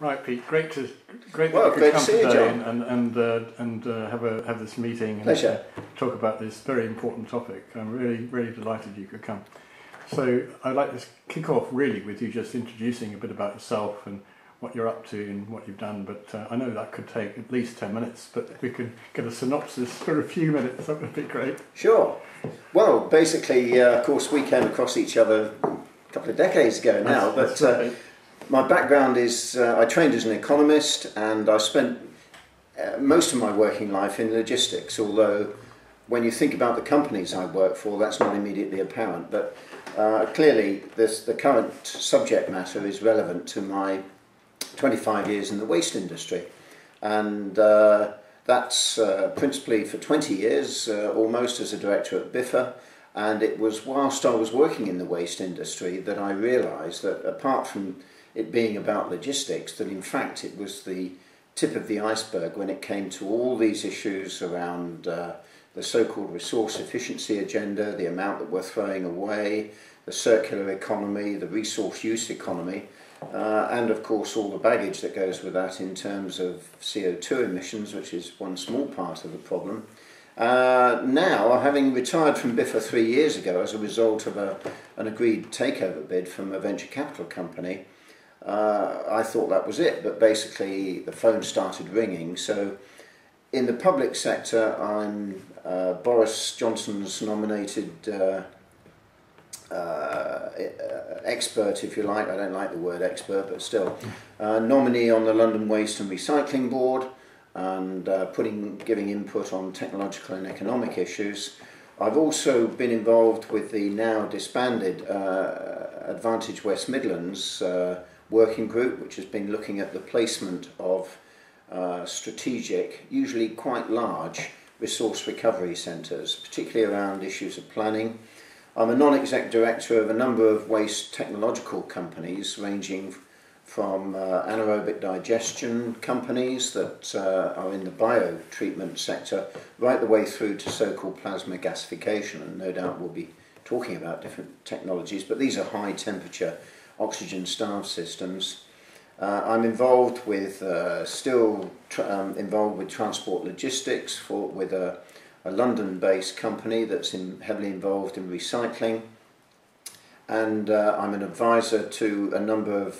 Right, Pete. Great that Well, you could great to come see you, today John. and have this meeting and Pleasure. talk about this very important topic. I'm really delighted you could come. So I'd like to kick off really with you just introducing a bit about yourself and what you're up to and what you've done. But I know that could take at least 10 minutes. But if we could get a synopsis for a few minutes, that would be great. Sure. Well, basically, of course, we came across each other a couple of decades ago now. That's but right. My background is I trained as an economist, and I spent most of my working life in logistics. Although, when you think about the companies I work for, that's not immediately apparent. But clearly, the current subject matter is relevant to my 25 years in the waste industry, and that's principally for 20 years, almost as a director at Biffa. And it was whilst I was working in the waste industry that I realised that apart from it being about logistics, that in fact it was the tip of the iceberg when it came to all these issues around the so-called resource efficiency agenda, the amount that we're throwing away, the circular economy, the resource use economy, and of course all the baggage that goes with that in terms of CO2 emissions, which is one small part of the problem. Now, having retired from Biffa 3 years ago as a result of an agreed takeover bid from a venture capital company, I thought that was it, but basically the phone started ringing. So in the public sector, I'm Boris Johnson's nominated expert, if you like. I don't like the word expert, but still, nominee on the London Waste and Recycling Board, and giving input on technological and economic issues. I've also been involved with the now disbanded Advantage West Midlands working group, which has been looking at the placement of strategic, usually quite large, resource recovery centres, particularly around issues of planning. I'm a non-exec director of a number of waste technological companies, ranging from anaerobic digestion companies that are in the biotreatment sector, right the way through to so-called plasma gasification, and no doubt we'll be talking about different technologies, but these are high temperature oxygen starved systems. I'm involved with, involved with transport logistics with a London-based company that's heavily involved in recycling. And I'm an advisor to a number of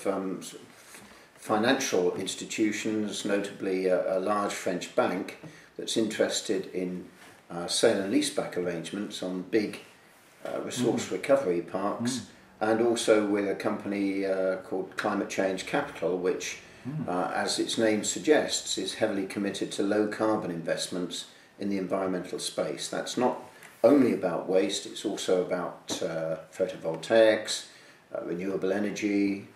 financial institutions, notably a large French bank that's interested in sale and leaseback arrangements on big resource recovery parks, and also with a company called Climate Change Capital, which, as its name suggests, is heavily committed to low carbon investments in the environmental space. That's not only about waste, it's also about photovoltaics, renewable energy,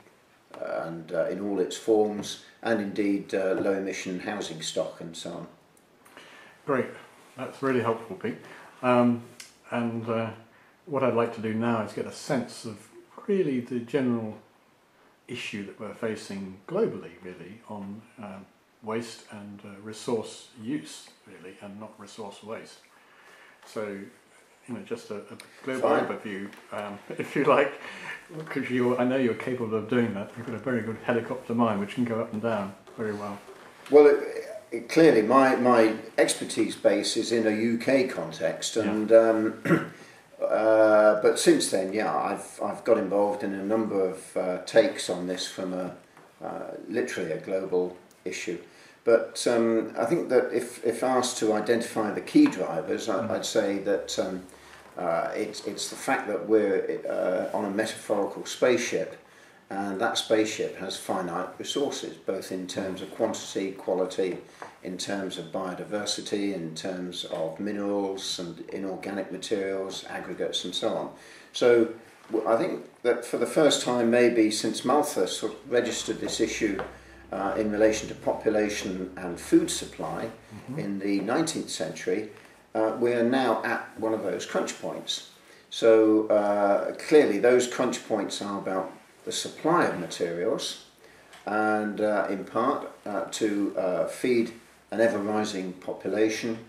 and in all its forms, and indeed low emission housing stock and so on. Great, that's really helpful, Pete. What I'd like to do now is get a sense of really the general issue that we're facing globally, really, on waste and resource use, really, and not resource waste. So, just a global overview, if you like, because I know you're capable of doing that. You've got a very good helicopter mind, which can go up and down very well. Well, clearly, my expertise base is in a UK context, and but since then, I've got involved in a number of takes on this from literally a global issue. But I think that if asked to identify the key drivers, I'd say that it's the fact that we're on a metaphorical spaceship, and that spaceship has finite resources, both in terms of quantity, quality, in terms of biodiversity, in terms of minerals and inorganic materials, aggregates and so on. So I think that for the first time, maybe since Malthus sort of registered this issue in relation to population and food supply in the 19th century, we are now at one of those crunch points. So clearly those crunch points are about the supply of materials, and in part to feed an ever-rising population.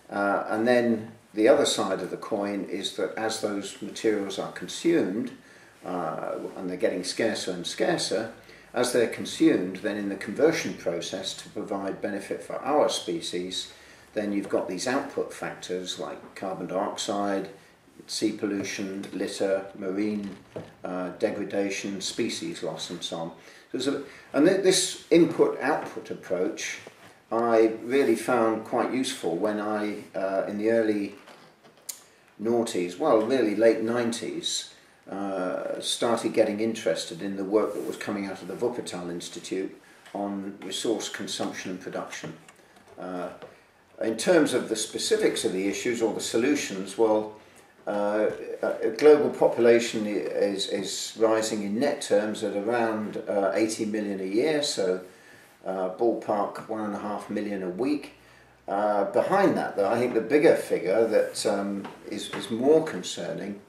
And then the other side of the coin is that as those materials are consumed, and they're getting scarcer and scarcer, as they're consumed, then in the conversion process to provide benefit for our species, then you've got these output factors like carbon dioxide, sea pollution, litter, marine degradation, species loss, and so on. And this input-output approach I really found quite useful when I, in the early noughties, well, really late 90s, started getting interested in the work that was coming out of the Wuppertal Institute on resource consumption and production. In terms of the specifics of the issues or the solutions, well, global population is rising in net terms at around 80 million a year, so ballpark 1.5 million a week. Behind that, though, I think the bigger figure that is more concerning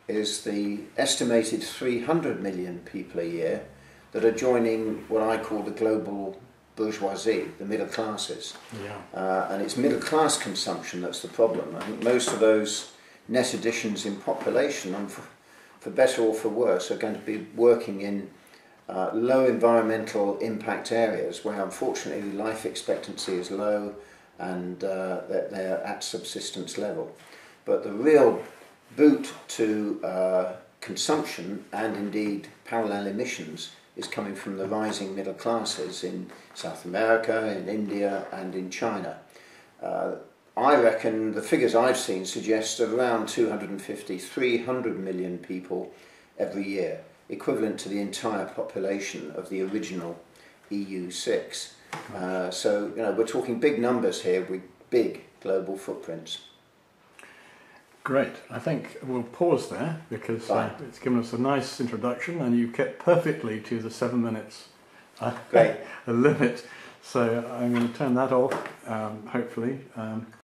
is the estimated 300 million people a year that are joining what I call the global bourgeoisie, the middle classes. Yeah. And it's middle class consumption that's the problem. I think most of those net additions in population, and for better or for worse, are going to be working in low environmental impact areas where unfortunately life expectancy is low and they're at subsistence level. But the real boot to consumption and indeed parallel emissions is coming from the rising middle classes in South America, in India and in China. I reckon the figures I've seen suggest around 250, 300 million people every year, equivalent to the entire population of the original EU6. So, you know, we're talking big numbers here with big global footprints. Great. I think we'll pause there because it's given us a nice introduction and you kept perfectly to the 7 minutes Great. limit. So I'm going to turn that off, hopefully.